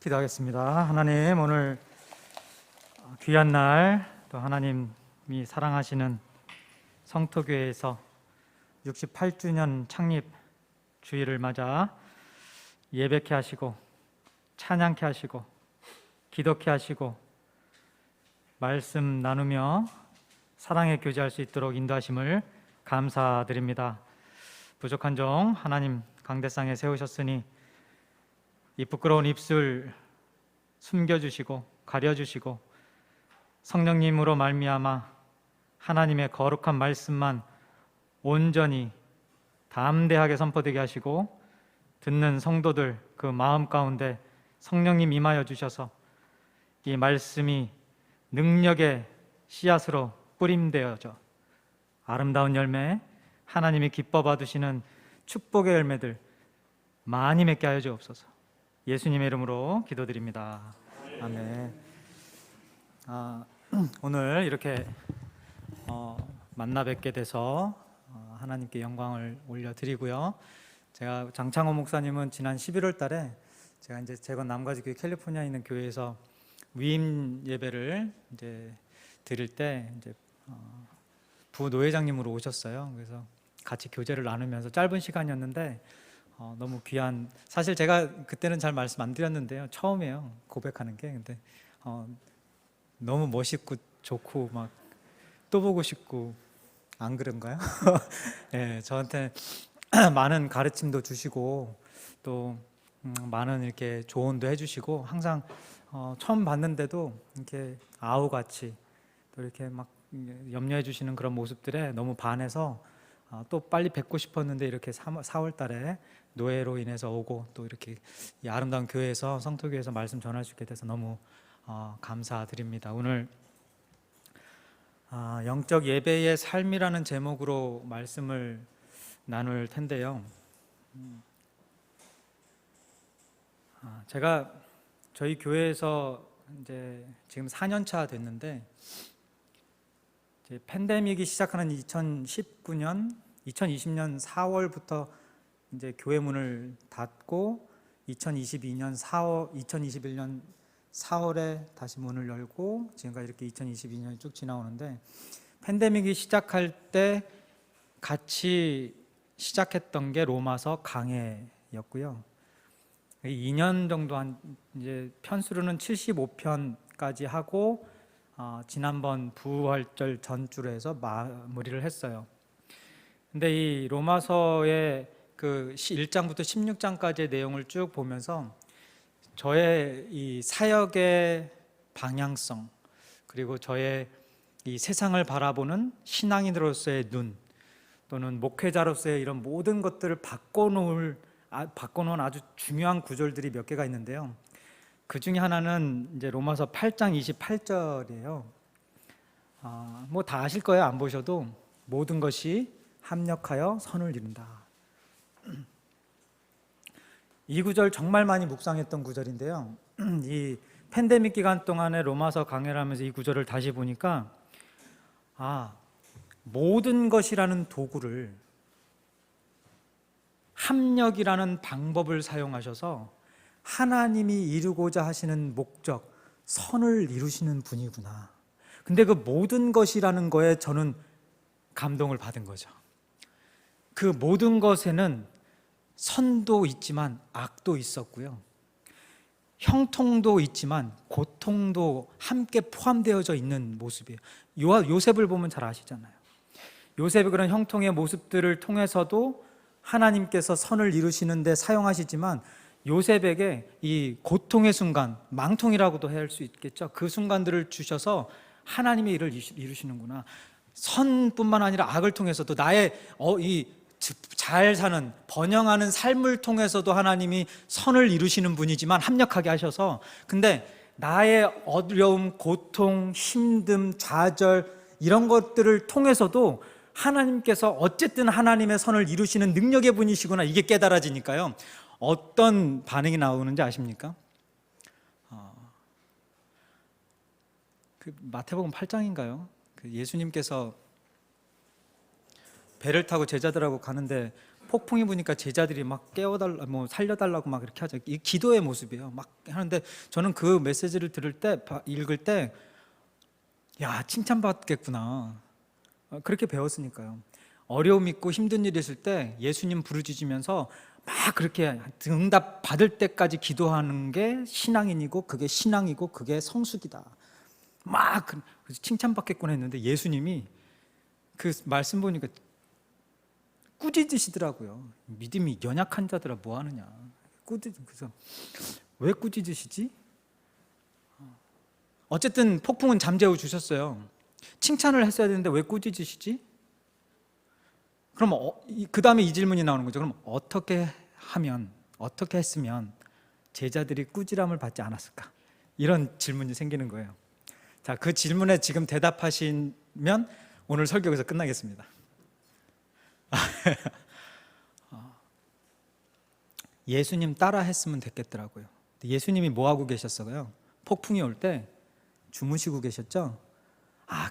기도하겠습니다. 하나님, 오늘 귀한 날 또 하나님이 사랑하시는 성토교회에서 68주년 창립 주일을 맞아 예배케 하시고 찬양케 하시고 기도케 하시고 말씀 나누며 사랑에 교제할 수 있도록 인도하심을 감사드립니다. 부족한 종 하나님 강대상에 세우셨으니 이 부끄러운 입술 숨겨주시고 가려주시고 성령님으로 말미암아 하나님의 거룩한 말씀만 온전히 담대하게 선포되게 하시고 듣는 성도들 그 마음 가운데 성령님 임하여 주셔서 이 말씀이 능력의 씨앗으로 뿌림되어져 아름다운 열매, 하나님이 기뻐 받으시는 축복의 열매들 많이 맺게 하여 주옵소서. 예수님의 이름으로 기도드립니다. 아멘. 오늘 이렇게 만나 뵙게 돼서 하나님께 영광을 올려드리고요. 제가 장창호 목사님은 지난 11월 달에 제가 이제 재건 남가주교회 캘리포니아에 있는 교회에서 위임 예배를 이제 드릴 때 이제 부노회장님으로 오셨어요. 그래서 같이 교제를 나누면서 짧은 시간이었는데 너무 귀한, 사실 제가 그때는 잘 말씀 안 드렸는데요, 처음이에요 고백하는 게. 근데 너무 멋있고 좋고 막 또 보고 싶고, 안 그런가요? 네, 저한테 많은 가르침도 주시고 또 많은 이렇게 조언도 해주시고, 항상 처음 봤는데도 이렇게 아우같이 또 이렇게 막 염려해 주시는 그런 모습들에 너무 반해서 또 빨리 뵙고 싶었는데 이렇게 4월 달에 노예로 인해서 오고 또 이렇게 이 아름다운 교회에서, 성토교회에서 말씀 전할 수 있게 돼서 너무 감사드립니다. 오늘 영적 예배의 삶이라는 제목으로 말씀을 나눌 텐데요. 제가 저희 교회에서 이제 지금 4년 차 됐는데, 이제 팬데믹이 시작하는 2019년, 2020년 4월부터 이제 교회 문을 닫고 2021년 4월에 다시 문을 열고 지금까지 이렇게 2022년이 쭉 지나오는데, 팬데믹이 시작할 때 같이 시작했던 게 로마서 강해였고요. 2년 정도 한 이제 편수로는 75편까지 하고 지난번 부활절 전주로 해서 마무리를 했어요. 근데 이 로마서의 그 1장부터 16장까지의 내용을 쭉 보면서 저의 이 사역의 방향성, 그리고 저의 이 세상을 바라보는 신앙인으로서의 눈, 또는 목회자로서의 이런 모든 것들을 바꿔놓은 아주 중요한 구절들이 몇 개가 있는데요. 그 중에 하나는 이제 로마서 8장 28절이에요. 뭐 다 아실 거예요. 안 보셔도. 모든 것이 합력하여 선을 이룬다. 이 구절 정말 많이 묵상했던 구절인데요. 이 팬데믹 기간 동안에 로마서 강해를 하면서 이 구절을 다시 보니까 모든 것이라는 도구를, 합력이라는 방법을 사용하셔서 하나님이 이루고자 하시는 목적, 선을 이루시는 분이구나. 근데 그 모든 것이라는 거에 저는 감동을 받은 거죠. 그 모든 것에는 선도 있지만 악도 있었고요, 형통도 있지만 고통도 함께 포함되어져 있는 모습이에요. 요셉을 보면 잘 아시잖아요. 요셉의 그런 형통의 모습들을 통해서도 하나님께서 선을 이루시는 데 사용하시지만, 요셉에게 이 고통의 순간, 망통이라고도 할 수 있겠죠. 그 순간들을 주셔서 하나님의 일을 이루시는구나. 선뿐만 아니라 악을 통해서도 나의 이 잘 사는, 번영하는 삶을 통해서도 하나님이 선을 이루시는 분이지만 합력하게 하셔서, 근데 나의 어려움, 고통, 힘듦, 좌절 이런 것들을 통해서도 하나님께서 어쨌든 하나님의 선을 이루시는 능력의 분이시구나, 이게 깨달아지니까요, 어떤 반응이 나오는지 아십니까? 그 마태복음 8장인가요? 그 예수님께서 배를 타고 제자들하고 가는데 폭풍이 부니까 제자들이 막 깨워달라, 뭐 살려달라고 막 이렇게 하죠. 이 기도의 모습이에요. 막 하는데 저는 그 메시지를 들을 때, 읽을 때, 야, 칭찬받겠구나. 그렇게 배웠으니까요. 어려움 있고 힘든 일이 있을 때 예수님 부르짖으면서 막 그렇게 응답 받을 때까지 기도하는 게 신앙인이고, 그게 신앙이고, 그게 성숙이다. 막 칭찬받겠구나 했는데 예수님이 그 말씀 보니까 꾸짖으시더라고요. 믿음이 연약한 자들아 뭐 하느냐. 그래서 왜 꾸짖으시지? 어쨌든 폭풍은 잠재워 주셨어요. 칭찬을 했어야 되는데 왜 꾸짖으시지? 그럼 그 다음에 이 질문이 나오는 거죠. 그럼 어떻게 했으면 제자들이 꾸지람을 받지 않았을까? 이런 질문이 생기는 거예요. 자, 그 질문에 지금 대답하시면 오늘 설교 여기서 끝나겠습니다. 예수님 따라 했으면 됐겠더라고요. 예수님이 뭐 하고 계셨어요? 폭풍이 올 때 주무시고 계셨죠?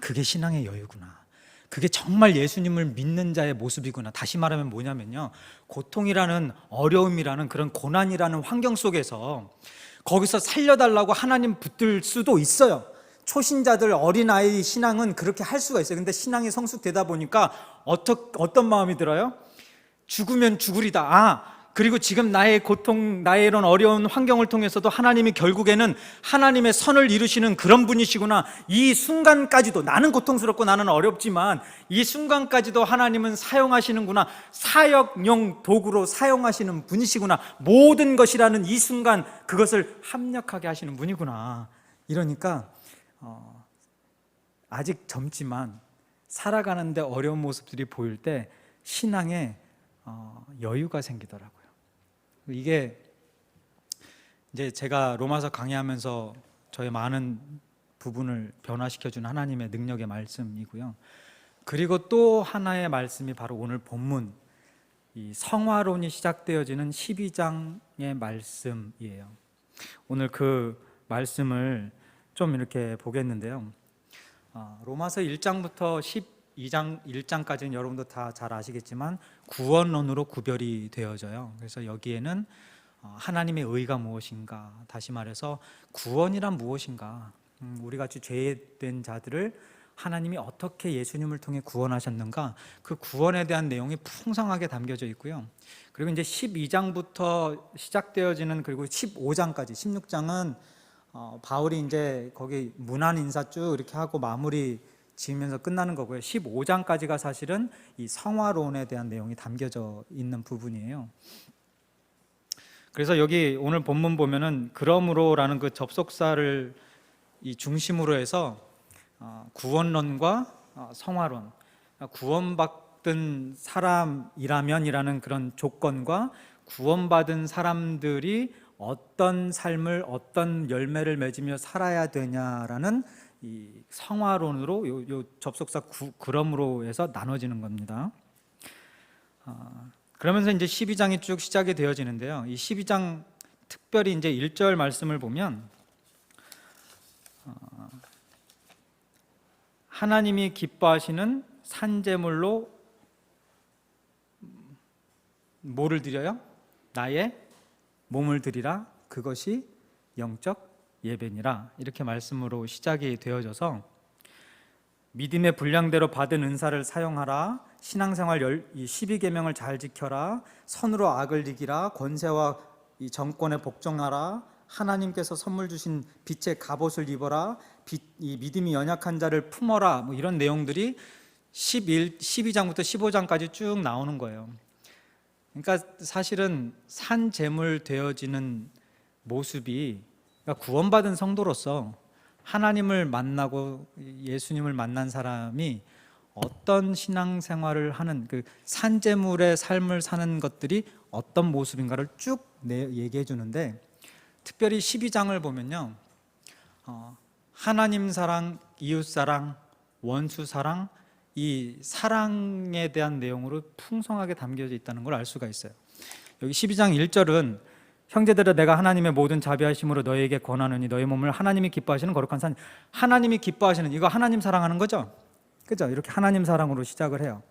그게 신앙의 여유구나. 그게 정말 예수님을 믿는 자의 모습이구나. 다시 말하면 뭐냐면요, 고통이라는, 어려움이라는, 그런 고난이라는 환경 속에서 거기서 살려달라고 하나님 붙들 수도 있어요. 초신자들, 어린아이 신앙은 그렇게 할 수가 있어요. 근데 신앙이 성숙되다 보니까 어떤 마음이 들어요? 죽으면 죽으리다. 그리고 지금 나의 고통, 나의 이런 어려운 환경을 통해서도 하나님이 결국에는 하나님의 선을 이루시는 그런 분이시구나. 이 순간까지도, 나는 고통스럽고 나는 어렵지만 이 순간까지도 하나님은 사용하시는구나. 사역용 도구로 사용하시는 분이시구나. 모든 것이라는 이 순간, 그것을 합력하게 하시는 분이구나. 이러니까 아직 젊지만 살아가는데 어려운 모습들이 보일 때 신앙에 여유가 생기더라고요. 이게 이제 제가 로마서 강의하면서 저의 많은 부분을 변화시켜준 하나님의 능력의 말씀이고요. 그리고 또 하나의 말씀이 바로 오늘 본문, 이 성화론이 시작되어지는 12장의 말씀이에요. 오늘 그 말씀을 좀 이렇게 보겠는데요. 로마서 1장부터 12장 1장까지는 여러분도 다 잘 아시겠지만 구원론으로 구별이 되어져요. 그래서 여기에는 하나님의 의가 무엇인가, 다시 말해서 구원이란 무엇인가, 우리같이 죄된 자들을 하나님이 어떻게 예수님을 통해 구원하셨는가, 그 구원에 대한 내용이 풍성하게 담겨져 있고요. 그리고 이제 12장부터 시작되어지는, 그리고 15장까지, 16장은 바울이 이제 거기 문안 인사 쭉 이렇게 하고 마무리 지으면서 끝나는 거고요. 15장까지가 사실은 이 성화론에 대한 내용이 담겨져 있는 부분이에요. 그래서 여기 오늘 본문 보면은 그러므로라는 그 접속사를 이 중심으로 해서 구원론과 성화론, 구원받은 사람이라면이라는 그런 조건과 구원받은 사람들이 어떤 삶을, 어떤 열매를 맺으며 살아야 되냐라는 이 성화론으로 요 접속사 그러므로에서 나눠지는 겁니다. 그러면서 이제 12장이 쭉 시작이 되어지는데요. 이 12장 특별히 이제 1절 말씀을 보면 하나님이 기뻐하시는 산제물로 뭐를 드려요? 나의 몸을 드리라. 그것이 영적 예배니라. 이렇게 말씀으로 시작이 되어져서 믿음의 분량대로 받은 은사를 사용하라. 신앙생활 이 12계명을 잘 지켜라. 선으로 악을 이기라. 권세와 이 정권에 복종하라. 하나님께서 선물 주신 빛의 갑옷을 입어라. 이 믿음이 연약한 자를 품어라. 뭐 이런 내용들이 12장부터 15장까지 쭉 나오는 거예요. 그러니까 사실은 산제물 되어지는 모습이, 그러니까 구원받은 성도로서 하나님을 만나고 예수님을 만난 사람이 어떤 신앙생활을 하는, 그 산제물의 삶을 사는 것들이 어떤 모습인가를 쭉 얘기해 주는데, 특별히 12장을 보면요, 하나님 사랑, 이웃 사랑, 원수 사랑, 이 사랑에 대한 내용으로 풍성하게 담겨져 있다는 걸 알 수가 있어요. 여기 12장 1절은 형제들아 내가 하나님의 모든 자비하심으로 너희에게 권하노니 너희 몸을 하나님이 기뻐하시는 거룩한 산. 하나님이 기뻐하시는, 이거 하나님 사랑하는 거죠? 그죠? 이렇게 하나님 사랑으로 시작을 해요.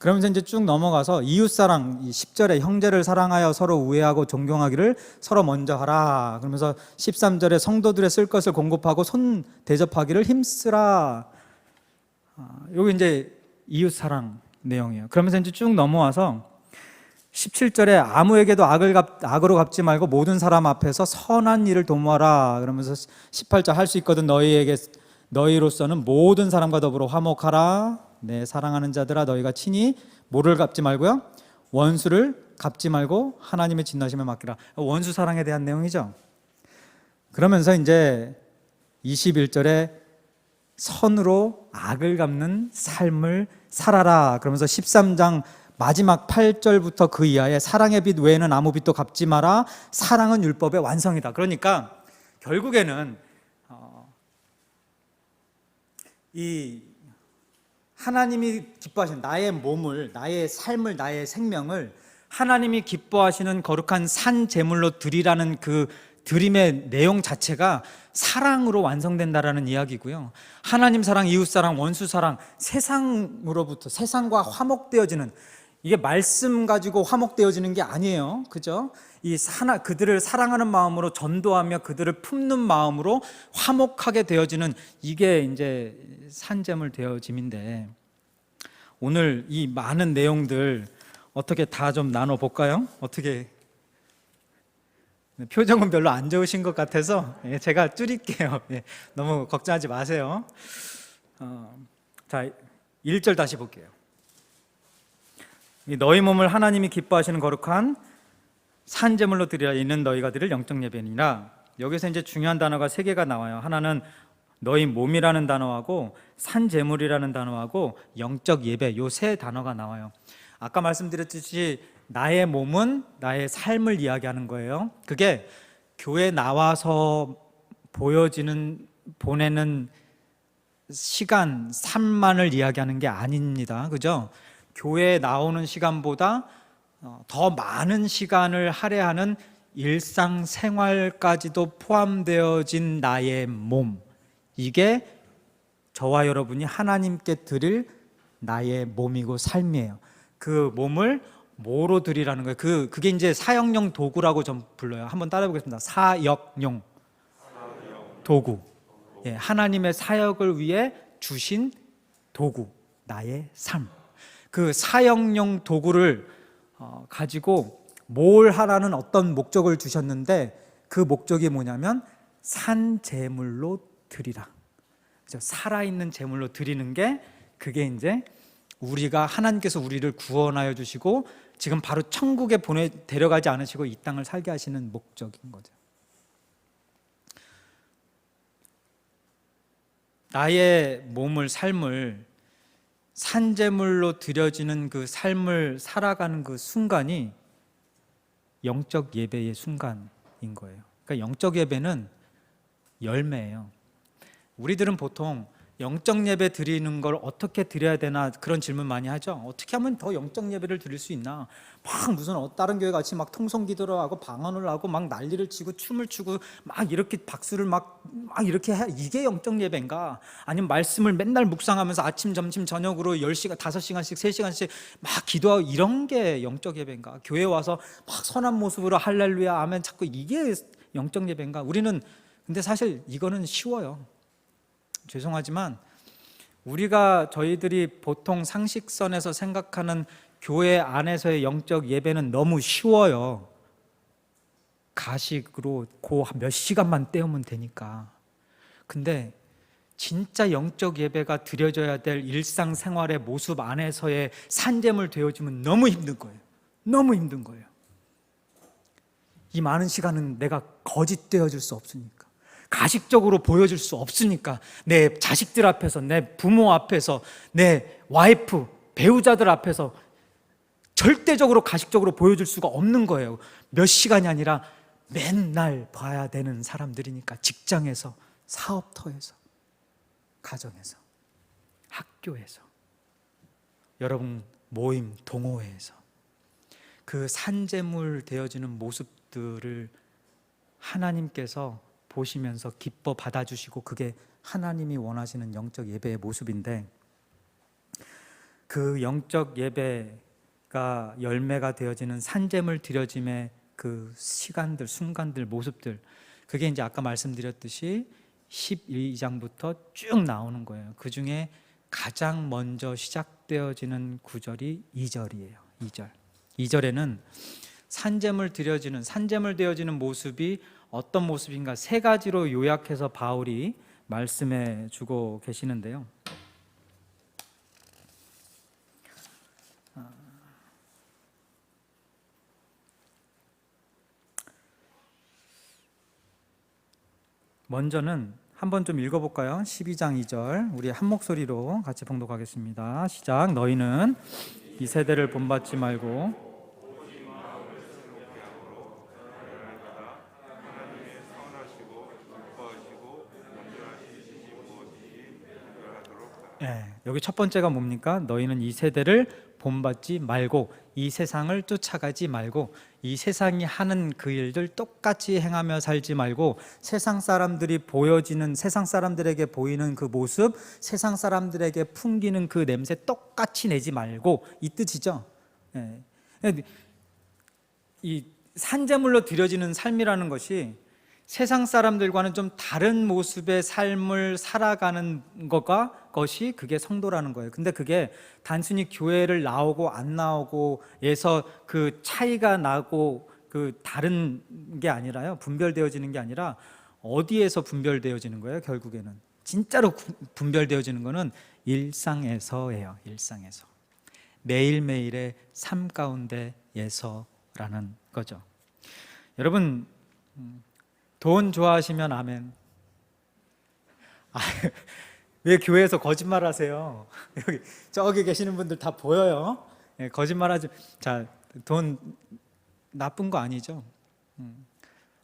그러면서 이제 쭉 넘어가서 이웃사랑, 10절에 형제를 사랑하여 서로 우애하고 존경하기를 서로 먼저 하라. 그러면서 13절에 성도들의 쓸 것을 공급하고 손 대접하기를 힘쓰라. 여기 이제 이웃사랑 내용이에요. 그러면서 이제 쭉 넘어와서 17절에 아무에게도 악으로 갚지 말고 모든 사람 앞에서 선한 일을 도모하라. 그러면서 18절 할 수 있거든 너희로서는 모든 사람과 더불어 화목하라. 네, 사랑하는 자들아 너희가 친히 뭐를 갚지 말고요? 원수를 갚지 말고 하나님의 진노하심에 맡기라. 원수 사랑에 대한 내용이죠. 그러면서 이제 21절에 선으로 악을 갚는 삶을 살아라. 그러면서 13장 마지막 8절부터 그 이하에 사랑의 빚 외에는 아무 빚도 갚지 마라. 사랑은 율법의 완성이다. 그러니까 결국에는 이 하나님이 기뻐하시는 나의 몸을, 나의 삶을, 나의 생명을 하나님이 기뻐하시는 거룩한 산 제물로 드리라는 그 드림의 내용 자체가 사랑으로 완성된다라는 이야기고요. 하나님 사랑, 이웃 사랑, 원수 사랑, 세상으로부터 세상과 화목되어지는, 이게 말씀 가지고 화목되어지는 게 아니에요. 그죠? 그들을 사랑하는 마음으로 전도하며 그들을 품는 마음으로 화목하게 되어지는, 이게 이제 산제물 되어짐인데, 오늘 이 많은 내용들 어떻게 다 좀 나눠 볼까요? 어떻게? 표정은 별로 안 좋으신 것 같아서 제가 줄일게요. 너무 걱정하지 마세요. 자, 1절 다시 볼게요. 너희 몸을 하나님이 기뻐하시는 거룩한 산제물로 드리라. 이는 너희가 드릴 영적 예배니라. 여기서 이제 중요한 단어가 3개가 나와요. 하나는 너희 몸이라는 단어하고 산제물이라는 단어하고 영적 예배, 요 3 단어가 나와요. 아까 말씀드렸듯이 나의 몸은 나의 삶을 이야기하는 거예요. 그게 교회 나와서 보내는 시간, 삶만을 이야기하는 게 아닙니다. 그죠? 교회에 나오는 시간보다 더 많은 시간을 할애하는 일상생활까지도 포함되어진 나의 몸, 이게 저와 여러분이 하나님께 드릴 나의 몸이고 삶이에요. 그 몸을 뭐로 드리라는 거예요? 그게 이제 사역용 도구라고 좀 불러요. 한번 따라해 보겠습니다. 사역용 도구. 하나님의 사역을 위해 주신 도구, 나의 삶. 그 사역용 도구를 가지고 뭘 하라는 어떤 목적을 주셨는데, 그 목적이 뭐냐면 산제물로 드리라. 살아있는 제물로 드리는 게, 그게 이제 우리가 하나님께서 우리를 구원하여 주시고 지금 바로 천국에 데려가지 않으시고 이 땅을 살게 하시는 목적인 거죠. 나의 몸을, 삶을 산제물로 드려지는 그 삶을 살아가는 그 순간이 영적 예배의 순간인 거예요. 그러니까 영적 예배는 열매예요. 우리들은 보통 영적 예배 드리는 걸 어떻게 드려야 되나 그런 질문 많이 하죠. 어떻게 하면 더 영적 예배를 드릴 수 있나? 막 무슨 다른 교회 같이 막 통성기도를 하고 방언을 하고 막 난리를 치고 춤을 추고 막 이렇게 박수를 막 이렇게 해, 이게 영적 예배인가? 아니면 말씀을 맨날 묵상하면서 아침, 점심, 저녁으로 10시간, 5시간씩, 3시간씩 막 기도하고 이런 게 영적 예배인가? 교회 와서 막 선한 모습으로 할렐루야, 아멘 찾고 이게 영적 예배인가? 근데 사실 이거는 쉬워요. 죄송하지만 저희들이 보통 상식선에서 생각하는 교회 안에서의 영적 예배는 너무 쉬워요. 가식으로 몇 시간만 때우면 되니까. 근데 진짜 영적 예배가 드려져야 될 일상생활의 모습 안에서의 산제물 되어지면 너무 힘든 거예요. 너무 힘든 거예요. 이 많은 시간은 내가 거짓 되어줄 수 없으니까, 가식적으로 보여줄 수 없으니까, 내 자식들 앞에서, 내 부모 앞에서, 내 와이프, 배우자들 앞에서 절대적으로 가식적으로 보여줄 수가 없는 거예요. 몇 시간이 아니라 맨날 봐야 되는 사람들이니까. 직장에서, 사업터에서, 가정에서, 학교에서, 여러분 모임, 동호회에서 그 산제물 되어지는 모습들을 하나님께서 보시면서 기뻐 받아주시고, 그게 하나님이 원하시는 영적 예배의 모습인데, 그 영적 예배가 열매가 되어지는 산재물 드려짐의 그 시간들, 순간들, 모습들, 그게 이제 아까 말씀드렸듯이 12장부터 쭉 나오는 거예요. 그 중에 가장 먼저 시작되어지는 구절이 2절이에요. 2절. 2절에는 산재물 되어지는 모습이 어떤 모습인가 세 가지로 요약해서 바울이 말씀해 주고 계시는데요. 먼저는 한번 좀 읽어볼까요? 12장 2절 우리 한 목소리로 같이 봉독하겠습니다. 시작. 너희는 이 세대를 본받지 말고 여기 첫 번째가 뭡니까? 너희는 이 세대를 본받지 말고 이 세상을 쫓아가지 말고 이 세상이 하는 그 일들 똑같이 행하며 살지 말고 세상 사람들에게 보이는 그 모습, 세상 사람들에게 풍기는 그 냄새 똑같이 내지 말고, 이 뜻이죠. 이 산재물로 드려지는 삶이라는 것이 세상 사람들과는 좀 다른 모습의 삶을 살아가는 것이 그게 성도라는 거예요. 근데 그게 단순히 교회를 나오고 안 나오고에서 그 차이가 나고 그 다른 게 아니라요, 분별되어지는 게 아니라 어디에서 분별되어지는 거예요? 결국에는 진짜로 분별되어지는 거는 일상에서예요. 일상에서, 매일매일의 삶 가운데에서라는 거죠. 여러분, 돈 좋아하시면 아멘. 왜 교회에서 거짓말 하세요? 저기 계시는 분들 다 보여요. 거짓말하지. 자, 돈 나쁜 거 아니죠.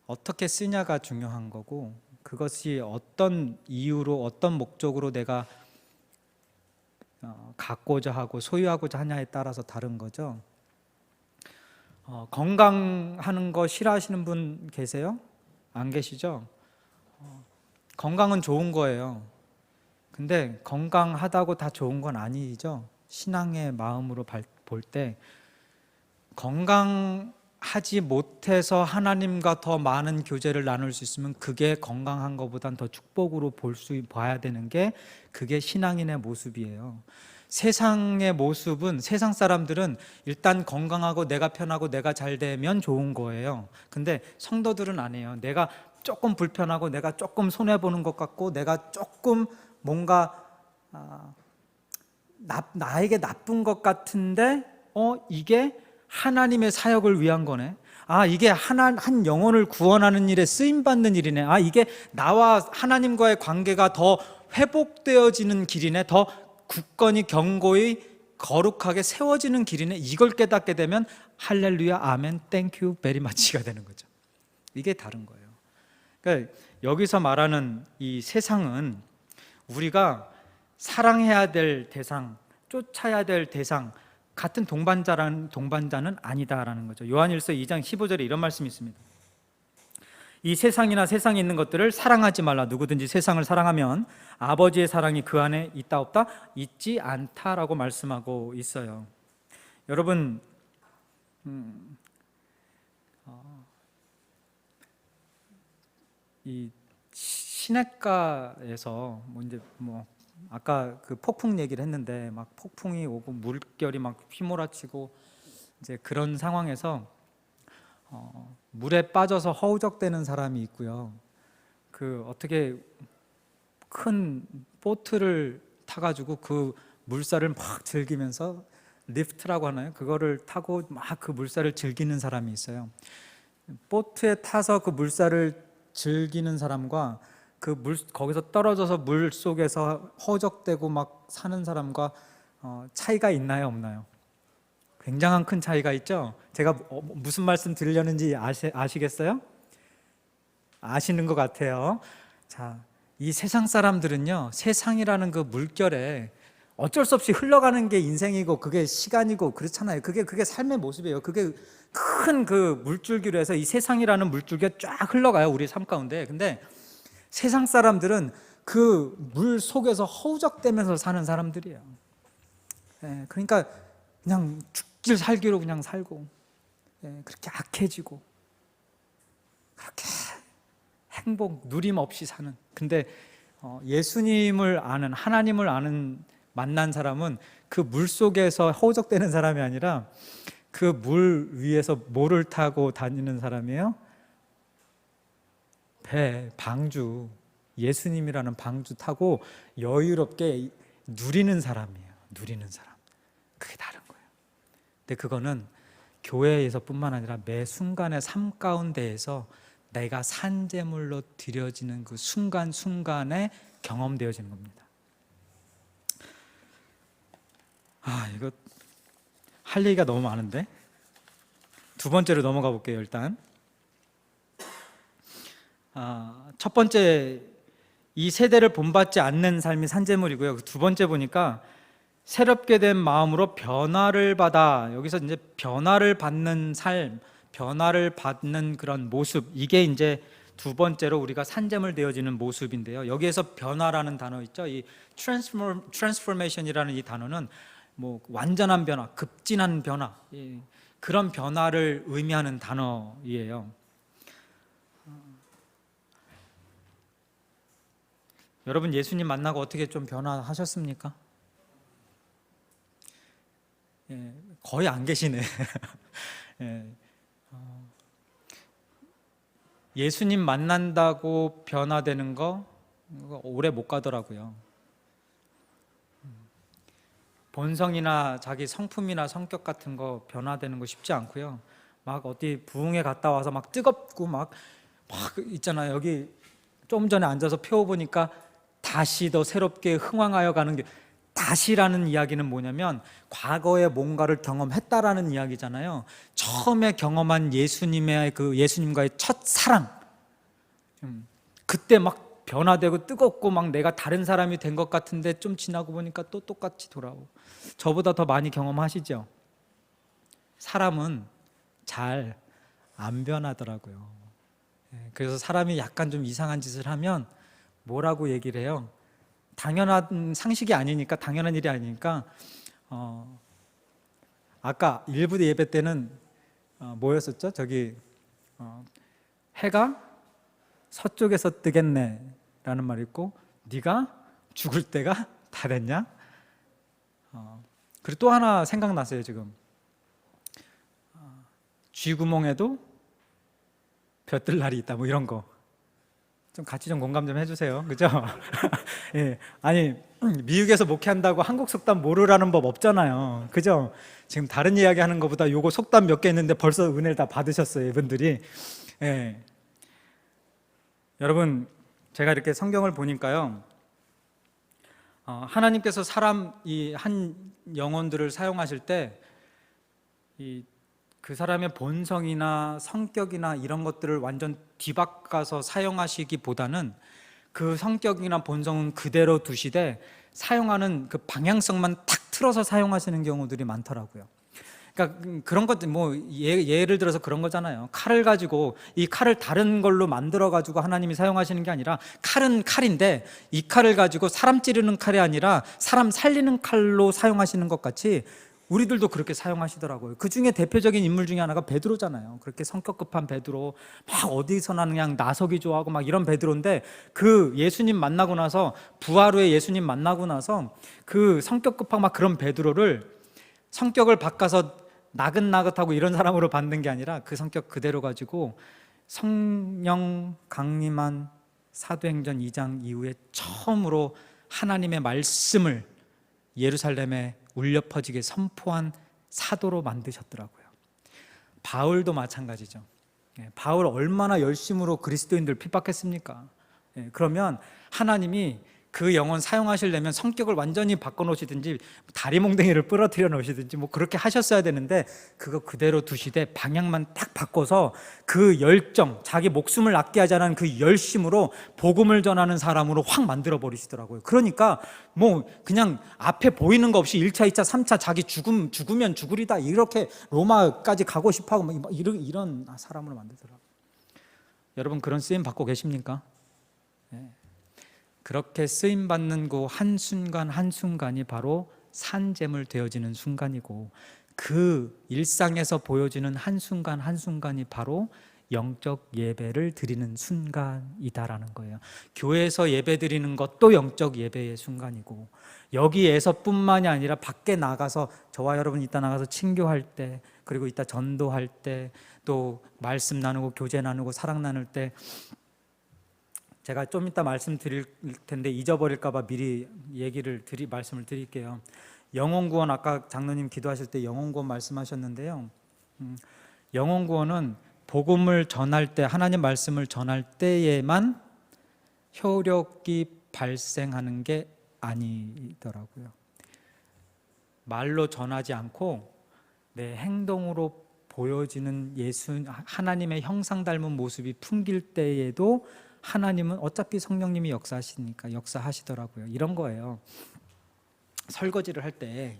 어떻게 쓰냐가 중요한 거고, 그것이 어떤 이유로 어떤 목적으로 내가 갖고자 하고 소유하고자 하냐에 따라서 다른 거죠. 건강하는 거 싫어하시는 분 계세요? 안 계시죠? 건강은 좋은 거예요. 근데 건강하다고 다 좋은 건 아니죠. 신앙의 마음으로 볼 때 건강하지 못해서 하나님과 더 많은 교제를 나눌 수 있으면 그게 건강한 것보단 더 축복으로 봐야 되는 게 그게 신앙인의 모습이에요. 세상의 모습은, 세상 사람들은 일단 건강하고 내가 편하고 내가 잘 되면 좋은 거예요. 근데 성도들은 아니에요. 내가 조금 불편하고 내가 조금 손해보는 것 같고 내가 조금 뭔가 나에게 나쁜 것 같은데 이게 하나님의 사역을 위한 거네. 이게 한 영혼을 구원하는 일에 쓰임받는 일이네. 이게 나와 하나님과의 관계가 더 회복되어지는 길이네. 더 굳건히 견고히 거룩하게 세워지는 길이네. 이걸 깨닫게 되면 할렐루야, 아멘, 땡큐, 베리 마치가 되는 거죠. 이게 다른 거예요. 그러니까 여기서 말하는 이 세상은 우리가 사랑해야 될 대상, 쫓아야 될 대상, 같은 동반자는 아니다라는 거죠. 요한일서 2장 15절에 이런 말씀이 있습니다. 이 세상이나 세상에 있는 것들을 사랑하지 말라. 누구든지 세상을 사랑하면 아버지의 사랑이 그 안에 있다 없다? 있지 않다라고 말씀하고 있어요. 여러분, 이 시냇가에서 아까 그 폭풍 얘기를 했는데 막 폭풍이 오고 물결이 막 휘몰아치고 이제 그런 상황에서 물에 빠져서 허우적대는 사람이 있고요. 그 어떻게 큰 보트를 타가지고 그 물살을 막 즐기면서, 리프트라고 하나요? 그거를 타고 막 그 물살을 즐기는 사람이 있어요. 보트에 타서 그 물살을 즐기는 사람과 거기서 떨어져서 물 속에서 허우적대고 막 사는 사람과 차이가 있나요, 없나요? 굉장한 큰 차이가 있죠. 제가 무슨 말씀 드리려는지 아시겠어요? 아시는 것 같아요. 자, 이 세상 사람들은요, 세상이라는 그 물결에 어쩔 수 없이 흘러가는 게 인생이고 그게 시간이고 그렇잖아요. 그게 삶의 모습이에요. 그게 큰 그 물줄기로 해서 이 세상이라는 물줄기가 쫙 흘러가요, 우리 삶 가운데. 근데 세상 사람들은 그 물 속에서 허우적대면서 사는 사람들이에요. 그러니까 그냥 죽길 살기로 그냥 살고, 그렇게 악해지고, 그렇게 행복 누림 없이 사는. 근데 예수님을 아는, 하나님을 아는 만난 사람은 그 물 속에서 허우적대는 사람이 아니라 그 물 위에서 뭐를 타고 다니는 사람이에요? 배, 방주, 예수님이라는 방주 타고 여유롭게 누리는 사람이에요. 누리는 사람. 그게 다른 거예요. 근데 그거는 교회에서뿐만 아니라 매 순간의 삶 가운데에서 내가 산제물로 드려지는 그 순간순간에 경험되어지는 겁니다. 이거 할 얘기가 너무 많은데 두 번째로 넘어가 볼게요. 일단 첫 번째, 이 세대를 본받지 않는 삶이 산제물이고요. 두 번째 보니까 새롭게 된 마음으로 변화를 받아, 여기서 이제 변화를 받는 삶, 변화를 받는 그런 모습, 이게 이제 두 번째로 우리가 산제물 되어지는 모습인데요. 여기에서 변화라는 단어 있죠. 이 transformation이라는 이 단어는 뭐 완전한 변화, 급진한 변화, 그런 변화를 의미하는 단어이에요. 여러분 예수님 만나고 어떻게 좀 변화하셨습니까? 거의 안 계시네. 예수님 만난다고 변화되는 거 오래 못 가더라고요. 본성이나 자기 성품이나 성격 같은 거 변화되는 거 쉽지 않고요. 막 어디 부흥회 갔다 와서 막 뜨겁고 막 있잖아요. 여기 좀 전에 앉아서 펴보니까 다시 더 새롭게 흥왕하여 가는 게, 다시라는 이야기는 뭐냐면 과거에 뭔가를 경험했다라는 이야기잖아요. 처음에 경험한 예수님의 그 예수님과의 첫 사랑, 그때 막 변화되고 뜨겁고 막 내가 다른 사람이 된 것 같은데 좀 지나고 보니까 또 똑같이 돌아오고. 저보다 더 많이 경험하시죠? 사람은 잘 안 변하더라고요. 그래서 사람이 약간 좀 이상한 짓을 하면 뭐라고 얘기를 해요? 당연한 상식이 아니니까, 당연한 일이 아니니까. 아까 일부 예배 때는 뭐였었죠? 저기 해가 서쪽에서 뜨겠네 라는 말이 있고, 네가 죽을 때가 다 됐냐? 그리고 또 하나 생각났어요. 지금 쥐구멍에도 벼뜰 날이 있다, 뭐 이런 거 좀 같이 좀 공감 좀 해주세요. 그죠? 아니 미국에서 목회한다고 한국 속담 모르라는 법 없잖아요. 그죠? 지금 다른 이야기 하는 것보다 요거 속담 몇 개 있는데 벌써 은혜를 다 받으셨어요, 이분들이. 여러분 제가 이렇게 성경을 보니까요, 하나님께서 사람 이 한 영혼들을 사용하실 때 그 사람의 본성이나 성격이나 이런 것들을 완전 뒤바꿔서 사용하시기보다는 그 성격이나 본성은 그대로 두시되 사용하는 그 방향성만 탁 틀어서 사용하시는 경우들이 많더라고요. 그러니까 그런 것, 뭐 예를 들어서 그런 거잖아요. 칼을 가지고 이 칼을 다른 걸로 만들어 가지고 하나님이 사용하시는 게 아니라, 칼은 칼인데 이 칼을 가지고 사람 찌르는 칼이 아니라 사람 살리는 칼로 사용하시는 것 같이 우리들도 그렇게 사용하시더라고요. 그 중에 대표적인 인물 중에 하나가 베드로잖아요. 그렇게 성격 급한 베드로, 막 어디서나 그냥 나서기 좋아하고 막 이런 베드로인데, 그 예수님 만나고 나서, 부활 후에 예수님 만나고 나서 그 성격 급한 막 그런 베드로를 성격을 바꿔서 나긋나긋하고 이런 사람으로 받는 게 아니라 그 성격 그대로 가지고 성령 강림한 사도행전 2장 이후에 처음으로 하나님의 말씀을 예루살렘에 울려 퍼지게 선포한 사도로 만드셨더라고요. 바울도 마찬가지죠. 바울 얼마나 열심으로 그리스도인들 핍박했습니까? 그러면 하나님이 그 영혼 사용하시려면 성격을 완전히 바꿔놓으시든지 다리 몽댕이를 부러뜨려 놓으시든지 뭐 그렇게 하셨어야 되는데, 그거 그대로 두시되 방향만 딱 바꿔서 그 열정, 자기 목숨을 아끼게 하자는 그 열심으로 복음을 전하는 사람으로 확 만들어 버리시더라고요. 그러니까 뭐 그냥 앞에 보이는 거 없이 1차, 2차, 3차 자기 죽으면 죽으리다 이렇게 로마까지 가고 싶어하고 이런 사람으로 만들더라고요. 여러분 그런 쓰임 받고 계십니까? 그렇게 쓰임받는 그 한순간 한순간이 바로 산재물 되어지는 순간이고, 그 일상에서 보여지는 한순간 한순간이 바로 영적 예배를 드리는 순간이다라는 거예요. 교회에서 예배 드리는 것도 영적 예배의 순간이고, 여기에서 뿐만이 아니라 밖에 나가서, 저와 여러분 이따 나가서 친교할 때, 그리고 이따 전도할 때, 또 말씀 나누고 교제 나누고 사랑 나눌 때, 제가 좀 이따 말씀드릴 텐데 잊어버릴까 봐 미리 말씀을 드릴게요. 영혼구원, 아까 장로님 기도하실 때 영혼구원 말씀하셨는데요, 영혼구원은 복음을 전할 때, 하나님 말씀을 전할 때에만 효력이 발생하는 게 아니더라고요. 말로 전하지 않고 내 행동으로 보여지는 하나님의 형상 닮은 모습이 풍길 때에도 하나님은 어차피 성령님이 역사하시니까 역사하시더라고요. 이런 거예요. 설거지를 할 때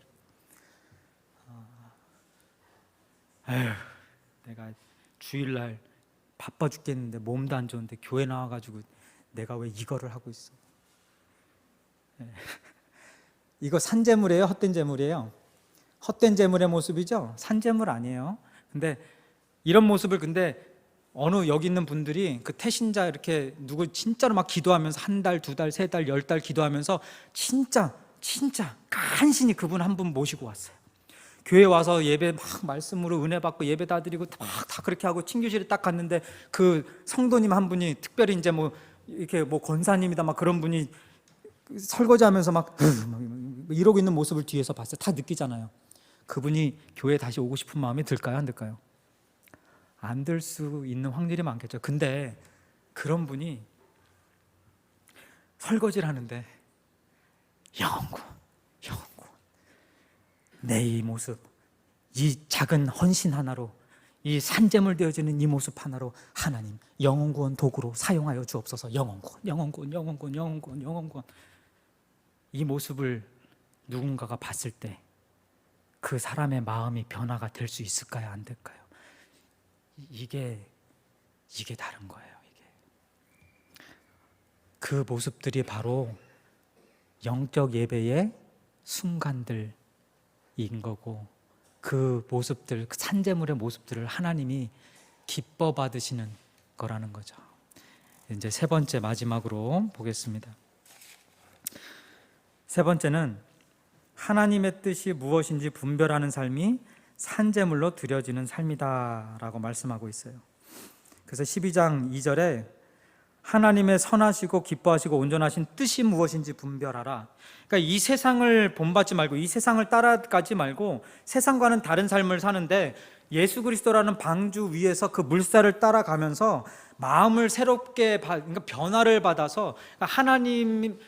내가 주일날 바빠 죽겠는데 몸도 안 좋은데 교회 나와가지고 내가 왜 이거를 하고 있어? 이거 산재물이에요? 헛된 재물이에요? 헛된 재물의 모습이죠? 산재물 아니에요. 근데 이런 모습을, 근데 어느 여기 있는 분들이 그 태신자 이렇게 누구 진짜로 막 기도하면서 1달, 2달, 3달, 10달 기도하면서 진짜 간신히 그분 한 분 모시고 왔어요. 교회 와서 예배 막 말씀으로 은혜 받고 예배 다 드리고 막 다 그렇게 하고 친교실에 딱 갔는데 그 성도님 한 분이 특별히 이제 뭐 이렇게 뭐 권사님이다 막 그런 분이 설거지하면서 막 이러고 있는 모습을 뒤에서 봤어요. 다 느끼잖아요. 그분이 교회에 다시 오고 싶은 마음이 들까요? 안 들까요? 안 들 수 있는 확률이 많겠죠. 근데 그런 분이 설거지를 하는데 영혼구원, 내 이 모습, 이 작은 헌신 하나로, 이 산재물 되어지는 이 모습 하나로 하나님 영혼구원 도구로 사용하여 주옵소서. 영혼구원. 이 모습을 누군가가 봤을 때 그 사람의 마음이 변화가 될 수 있을까요? 안 될까요? 이게 다른 거예요. 그 모습들이 바로 영적 예배의 순간들인 거고, 그 모습들, 그 산재물의 모습들을 하나님이 기뻐 받으시는 거라는 거죠. 이제 세 번째, 마지막으로 보겠습니다. 세 번째는 하나님의 뜻이 무엇인지 분별하는 삶이 산재물로 드려지는 삶이다라고 말씀하고 있어요. 그래서 12장 2절에 하나님의 선하시고 기뻐하시고 온전하신 뜻이 무엇인지 분별하라. 그러니까 이 세상을 본받지 말고, 이 세상을 따라가지 말고 세상과는 다른 삶을 사는데, 예수 그리스도라는 방주 위에서 그 물살을 따라가면서 마음을 새롭게 그러니까 변화를 받아서, 그러니까 하나님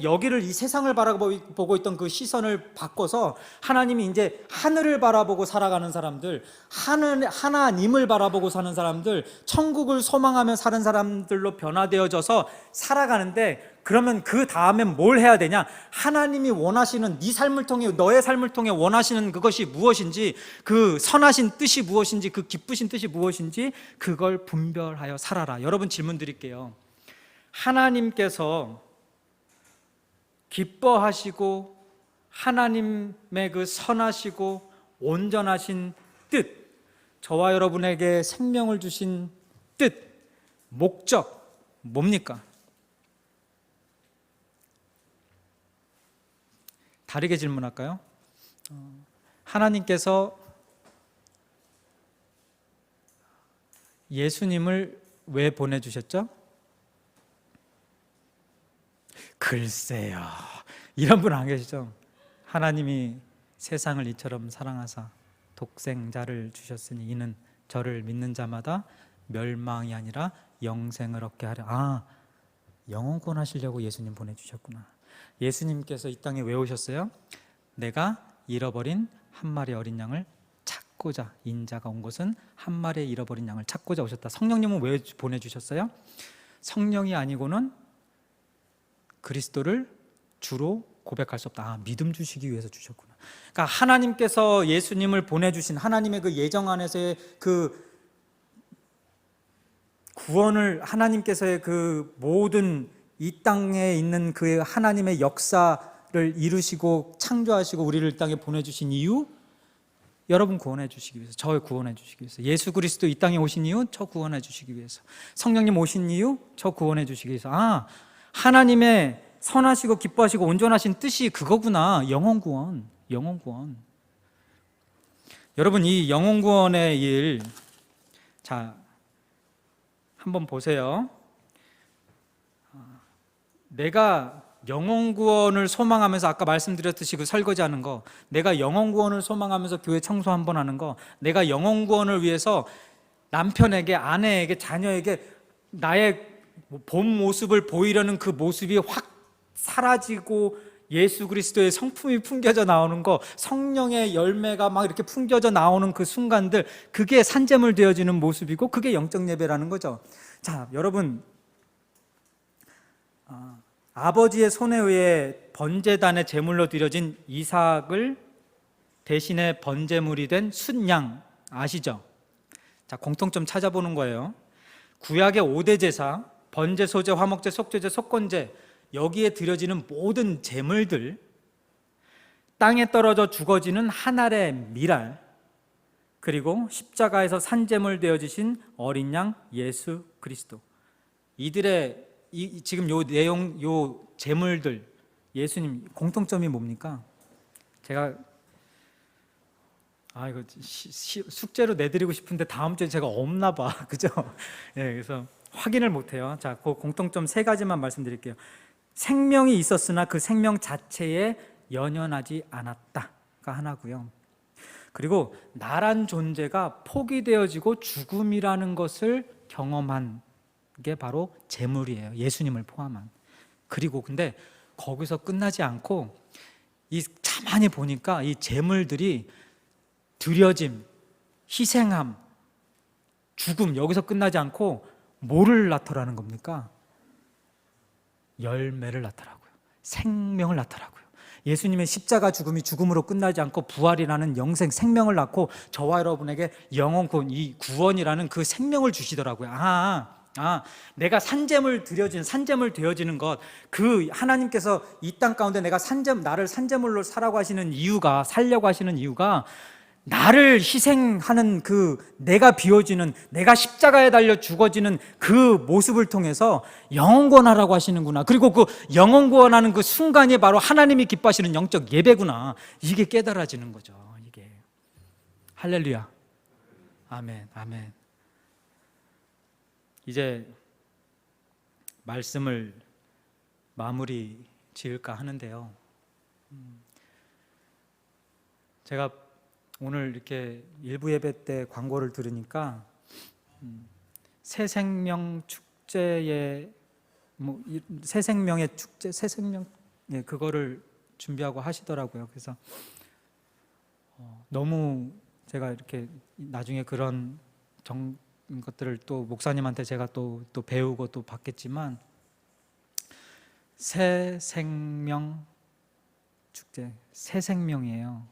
여기를, 이 세상을 바라보고 있던 그 시선을 바꿔서 하나님이 이제 하늘을 바라보고 살아가는 사람들, 하나님을 바라보고 사는 사람들, 천국을 소망하며 사는 사람들로 변화되어져서 살아가는데, 그러면 그 다음엔 뭘 해야 되냐? 하나님이 원하시는 네 삶을 통해, 너의 삶을 통해 원하시는 그것이 무엇인지, 그 선하신 뜻이 무엇인지, 그 기쁘신 뜻이 무엇인지 그걸 분별하여 살아라. 여러분, 질문 드릴게요. 하나님께서 기뻐하시고 하나님의 그 선하시고 온전하신 뜻, 저와 여러분에게 생명을 주신 뜻, 목적 뭡니까? 다르게 질문할까요? 하나님께서 예수님을 왜 보내주셨죠? 글쎄요, 이런 분 안 계시죠? 하나님이 세상을 이처럼 사랑하사 독생자를 주셨으니 이는 저를 믿는 자마다 멸망이 아니라 영생을 얻게 하려. 영혼 구원하시려고 예수님 보내주셨구나. 예수님께서 이 땅에 왜 오셨어요? 내가 잃어버린 한 마리 어린 양을 찾고자, 인자가 온 것은 한 마리의 잃어버린 양을 찾고자 오셨다. 성령님은 왜 보내주셨어요? 성령이 아니고는 그리스도를 주로 고백할 수 없다. 믿음 주시기 위해서 주셨구나. 그러니까 하나님께서 예수님을 보내주신 하나님의 그 예정 안에서의 그 구원을, 하나님께서의 그 모든 이 땅에 있는 그 하나님의 역사 나라를 이루시고 창조하시고 우리를 이 땅에 보내주신 이유? 여러분 구원해 주시기 위해서, 저 구원해 주시기 위해서. 예수 그리스도 이 땅에 오신 이유? 저 구원해 주시기 위해서. 성령님 오신 이유? 저 구원해 주시기 위해서. 하나님의 선하시고 기뻐하시고 온전하신 뜻이 그거구나. 영혼 구원, 영혼 구원. 여러분, 이 영혼 구원의 일, 자, 한번 보세요. 내가 영혼 구원을 소망하면서, 아까 말씀드렸듯이 그 설거지하는 거, 내가 영혼 구원을 소망하면서 교회 청소 한번 하는 거, 내가 영혼 구원을 위해서 남편에게, 아내에게, 자녀에게 나의 본 모습을 보이려는 그 모습이 확 사라지고 예수 그리스도의 성품이 풍겨져 나오는 거, 성령의 열매가 막 이렇게 풍겨져 나오는 그 순간들, 그게 산제물 되어지는 모습이고 그게 영적 예배라는 거죠. 자, 여러분, 아버지의 손에 의해 번제단의 제물로 드려진 이삭을 대신에 번제물이 된 순양 아시죠? 자, 공통점 찾아보는 거예요. 구약의 5대 제사, 번제, 소제, 화목제, 속죄제, 속건제, 여기에 드려지는 모든 제물들, 땅에 떨어져 죽어지는 한 알의 밀알, 그리고 십자가에서 산제물 되어지신 어린 양 예수 그리스도, 이들의 지금 요 내용, 요 제물들, 예수님 공통점이 뭡니까? 제가 이거 숙제로 내드리고 싶은데 다음 주에 제가 없나 봐. 그죠? 예, 그래서 확인을 못 해요. 자, 그 공통점 3가지만 말씀드릴게요. 생명이 있었으나 그 생명 자체에 연연하지 않았다가 하나고요. 그리고 나란 존재가 포기되어지고 죽음이라는 것을 경험한 게 바로 제물이에요. 예수님을 포함한. 그리고 근데 거기서 끝나지 않고 이 가만히 보니까 이 제물들이 드려짐, 희생함, 죽음, 여기서 끝나지 않고 뭐를 나타나는 겁니까? 열매를 나타나고요. 생명을 나타나고요. 예수님의 십자가 죽음이 죽음으로 끝나지 않고 부활이라는 영생, 생명을 낳고 저와 여러분에게 영혼 구원, 이 구원이라는 그 생명을 주시더라고요. 내가 산제물 되어지는 것, 그 하나님께서 이 땅 가운데 나를 산제물로 살라고 하시는 이유가, 살려고 하시는 이유가, 나를 희생하는 내가 비워지는, 내가 십자가에 달려 죽어지는 그 모습을 통해서 영혼구원하라고 하시는구나. 그리고 그 영혼구원하는 그 순간이 바로 하나님이 기뻐하시는 영적 예배구나. 이게 깨달아지는 거죠. 이게. 할렐루야. 아멘, 아멘. 이제 말씀을 마무리 지을까 하는데요. 제가 오늘 이렇게 일부 예배 때 광고를 들으니까 새 생명 축제에 새 생명의 축제, 새 생명, 그거를 준비하고 하시더라고요. 그래서 너무 제가 이렇게 나중에 그런 것들을 또 목사님한테 제가 또 배우고 또 받겠지만, 새 생명 축제, 새 생명이에요.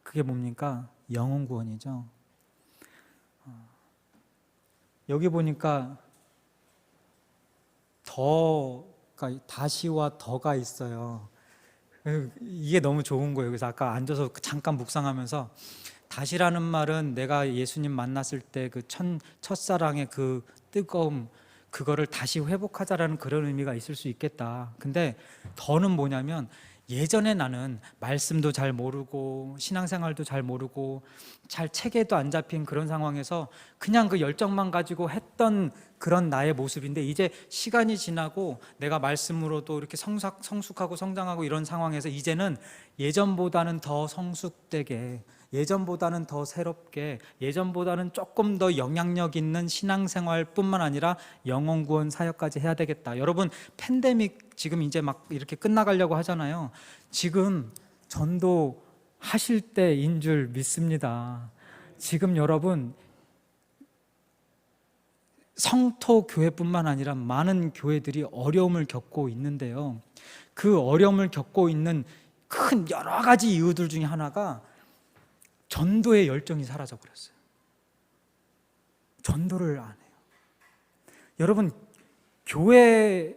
그게 뭡니까? 영혼 구원이죠. 여기 보니까 다시와 더가 있어요. 이게 너무 좋은 거예요. 그래서 아까 앉아서 잠깐 묵상하면서, 다시라는 말은 내가 예수님 만났을 때 그 첫사랑의 그 뜨거움, 그거를 다시 회복하자라는 그런 의미가 있을 수 있겠다. 근데 더는 뭐냐면, 예전에 나는 말씀도 잘 모르고 신앙생활도 잘 모르고 잘 체계도 안 잡힌 그런 상황에서 그냥 그 열정만 가지고 했던 그런 나의 모습인데, 이제 시간이 지나고 내가 말씀으로도 이렇게 성숙하고 성장하고 이런 상황에서 이제는 예전보다는 더 성숙되게, 예전보다는 더 새롭게, 예전보다는 조금 더 영향력 있는 신앙생활뿐만 아니라 영혼구원 사역까지 해야 되겠다. 여러분, 팬데믹 지금 이제 막 이렇게 끝나가려고 하잖아요. 지금 전도 하실 때인 줄 믿습니다. 지금 여러분, 성토 교회뿐만 아니라 많은 교회들이 어려움을 겪고 있는데요, 그 어려움을 겪고 있는 큰 여러 가지 이유들 중에 하나가 전도의 열정이 사라져 버렸어요. 전도를 안 해요. 여러분, 교회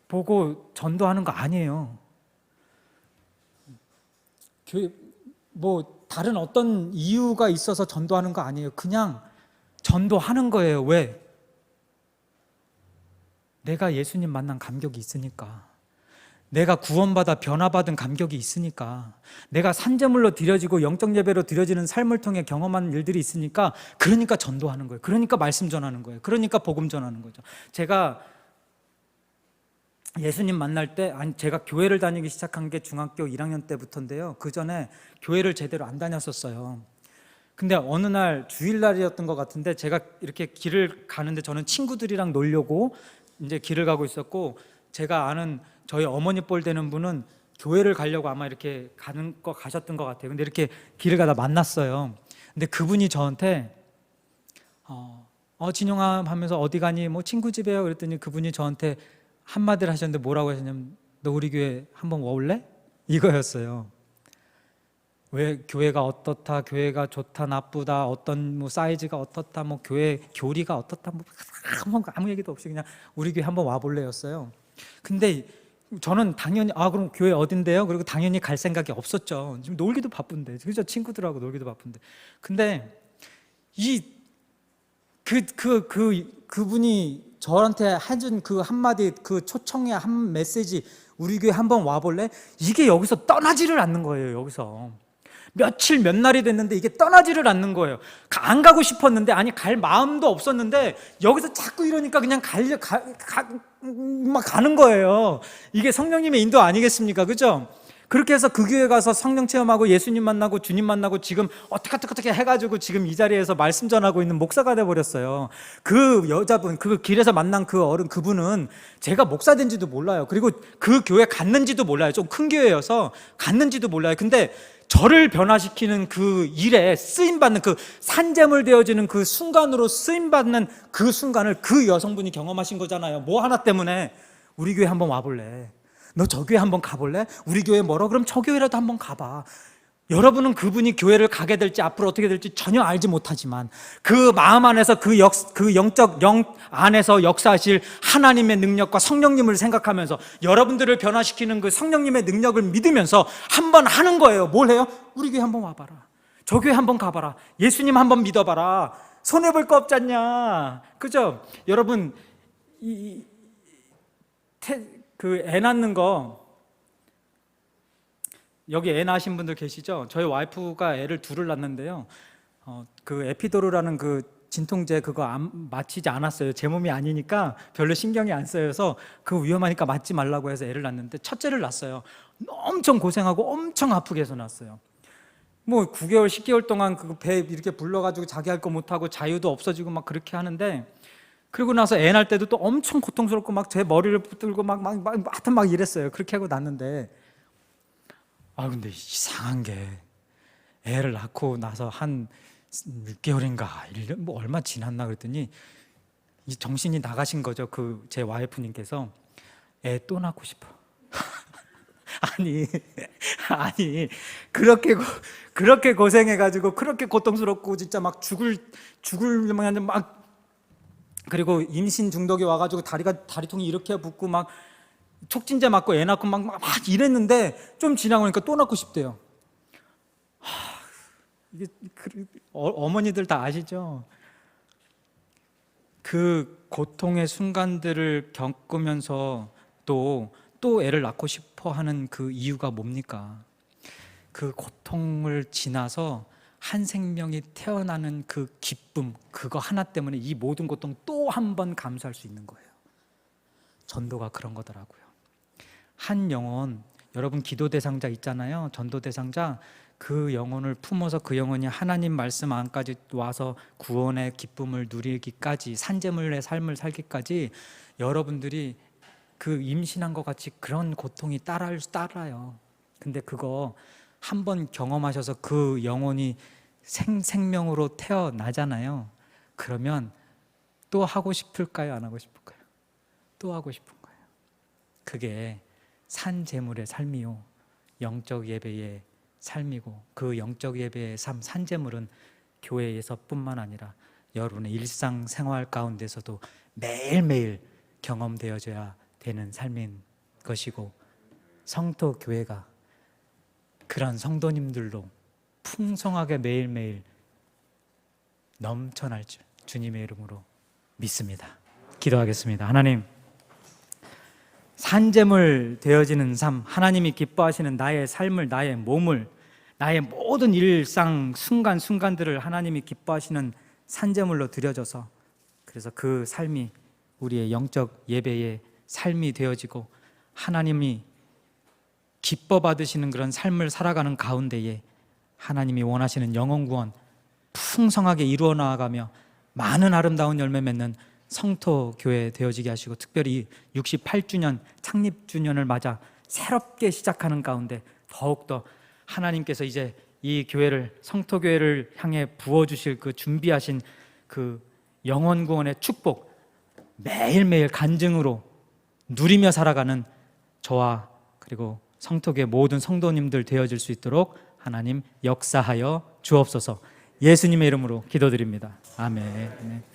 보고 전도하는 거 아니에요. 교회 뭐 다른 어떤 이유가 있어서 전도하는 거 아니에요. 그냥 전도하는 거예요. 왜? 내가 예수님 만난 감격이 있으니까, 내가 구원받아 변화받은 감격이 있으니까, 내가 산제물로 드려지고 영적 예배로 드려지는 삶을 통해 경험한 일들이 있으니까, 그러니까 전도하는 거예요. 그러니까 말씀 전하는 거예요. 그러니까 복음 전하는 거죠. 제가 예수님 만날 때, 제가 교회를 다니기 시작한 게 중학교 1학년 때부터인데요. 그 전에 교회를 제대로 안 다녔었어요. 근데 어느 날 주일날이었던 것 같은데, 제가 이렇게 길을 가는데, 저는 친구들이랑 놀려고 이제 길을 가고 있었고, 제가 아는 저희 어머니 뻘 되는 분은 교회를 가려고 아마 이렇게 가셨던 것 같아요. 근데 이렇게 길을 가다 만났어요. 근데 그분이 저한테 진영아 하면서 어디 가니? 뭐 친구 집에요. 그랬더니 그분이 저한테 한마디를 하셨는데 뭐라고 하셨냐면, 너 우리 교회 한번 와볼래? 이거였어요. 왜 교회가 어떻다, 교회가 좋다, 나쁘다, 어떤 뭐 사이즈가 어떻다, 뭐 교회 교리가 어떻다, 뭐 아무 얘기도 없이 그냥 우리 교회 한번 와볼래였어요. 근데 저는 당연히 그럼 교회 어딘데요? 그리고 당연히 갈 생각이 없었죠. 지금 놀기도 바쁜데, 그죠? 친구들하고 놀기도 바쁜데. 근데 그분이 저한테 해준 그 한마디, 그 초청의 한 메시지, 우리 교회 한번 와볼래? 이게 여기서 떠나지를 않는 거예요. 여기서 며칠 몇 날이 됐는데 이게 떠나지를 않는 거예요. 안 가고 싶었는데, 갈 마음도 없었는데, 여기서 자꾸 이러니까 그냥 막 가는 거예요. 이게 성령님의 인도 아니겠습니까? 그죠? 그렇게 해서 그 교회 가서 성령 체험하고 예수님 만나고 주님 만나고, 지금 어떻게 해가지고 지금 이 자리에서 말씀 전하고 있는 목사가 돼버렸어요. 그 여자분, 그 길에서 만난 그 어른, 그분은 제가 목사 된지도 몰라요. 그리고 그 교회 갔는지도 몰라요. 좀 큰 교회여서 갔는지도 몰라요. 근데 저를 변화시키는 그 일에 쓰임받는, 그 산재물 되어지는 그 순간으로 쓰임받는 그 순간을 그 여성분이 경험하신 거잖아요. 뭐 하나 때문에 우리 교회 한번 와볼래? 너 저 교회 한번 가볼래? 우리 교회 멀어? 그럼 저 교회라도 한번 가봐. 여러분은 그분이 교회를 가게 될지 앞으로 어떻게 될지 전혀 알지 못하지만, 그 마음 안에서 그 영적 영 안에서 역사하실 하나님의 능력과 성령님을 생각하면서 여러분들을 변화시키는 그 성령님의 능력을 믿으면서 한번 하는 거예요. 뭘 해요? 우리 교회 한번 와봐라. 저 교회 한번 가봐라. 예수님 한번 믿어봐라. 손해볼 거 없잖냐. 그죠? 여러분, 애 낳는 거, 여기 애 낳으신 분들 계시죠? 저희 와이프가 애를 둘을 낳는데요. 그 에피도르라는 그 진통제 그거 맞히지 않았어요. 제 몸이 아니니까 별로 신경이 안 쓰여서 그 위험하니까 맞지 말라고 해서 애를 낳는데, 첫째를 낳았어요. 엄청 고생하고 엄청 아프게 해서 낳았어요. 뭐 9개월, 10개월 동안 그 배 이렇게 불러가지고 자기 할 거 못하고 자유도 없어지고 막 그렇게 하는데, 그리고 나서 애 낳을 때도 또 엄청 고통스럽고 막 제 머리를 붙들고 하여튼 막 이랬어요. 그렇게 하고 낳는데, 근데 이상한 게, 애를 낳고 나서 한 6개월인가 1년 뭐 얼마 지났나 그랬더니 이 정신이 나가신 거죠. 그 제 와이프님께서 애 또 낳고 싶어. 아니 그렇게 고생해가지고 그렇게 고통스럽고 진짜 막 죽을 막, 그리고 임신 중독이 와가지고 다리통이 이렇게 붓고 막 촉진제 맞고 애 낳고 막 이랬는데, 좀 지나고 나니까 또 낳고 싶대요. 이게 어머니들 다 아시죠? 그 고통의 순간들을 겪으면서 또 애를 낳고 싶어 하는 그 이유가 뭡니까? 그 고통을 지나서 한 생명이 태어나는 그 기쁨, 그거 하나 때문에 이 모든 고통 또 한 번 감수할 수 있는 거예요. 전도가 그런 거더라고요. 한 영혼, 여러분 기도 대상자 있잖아요. 전도 대상자, 그 영혼을 품어서 그 영혼이 하나님 말씀 안까지 와서 구원의 기쁨을 누리기까지, 산재물의 삶을 살기까지, 여러분들이 그 임신한 것 같이 그런 고통이 따라요. 근데 그거 한번 경험하셔서 그 영혼이 생명으로 태어나잖아요. 그러면 또 하고 싶을까요? 안 하고 싶을까요? 또 하고 싶은 거예요. 그게 산재물의 삶이요, 영적 예배의 삶이고, 그 영적 예배의 삶, 산재물은 교회에서뿐만 아니라 여러분의 일상생활 가운데서도 매일매일 경험되어져야 되는 삶인 것이고, 성도 교회가 그런 성도님들로 풍성하게 매일매일 넘쳐날 줄 주님의 이름으로 믿습니다. 기도하겠습니다. 하나님, 산재물 되어지는 삶, 하나님이 기뻐하시는 나의 삶을, 나의 몸을, 나의 모든 일상 순간순간들을 하나님이 기뻐하시는 산재물로 드려져서, 그래서 그 삶이 우리의 영적 예배의 삶이 되어지고 하나님이 기뻐 받으시는 그런 삶을 살아가는 가운데에 하나님이 원하시는 영혼 구원 풍성하게 이루어 나아가며 많은 아름다운 열매 맺는 성토교회 되어지게 하시고, 특별히 68주년 창립주년을 맞아 새롭게 시작하는 가운데 더욱더 하나님께서 이제 이 교회를, 성토교회를 향해 부어주실 그 준비하신 그 영혼 구원의 축복 매일매일 간증으로 누리며 살아가는 저와 그리고 성토교회 모든 성도님들 되어질 수 있도록 하나님 역사하여 주옵소서. 예수님의 이름으로 기도드립니다. 아멘.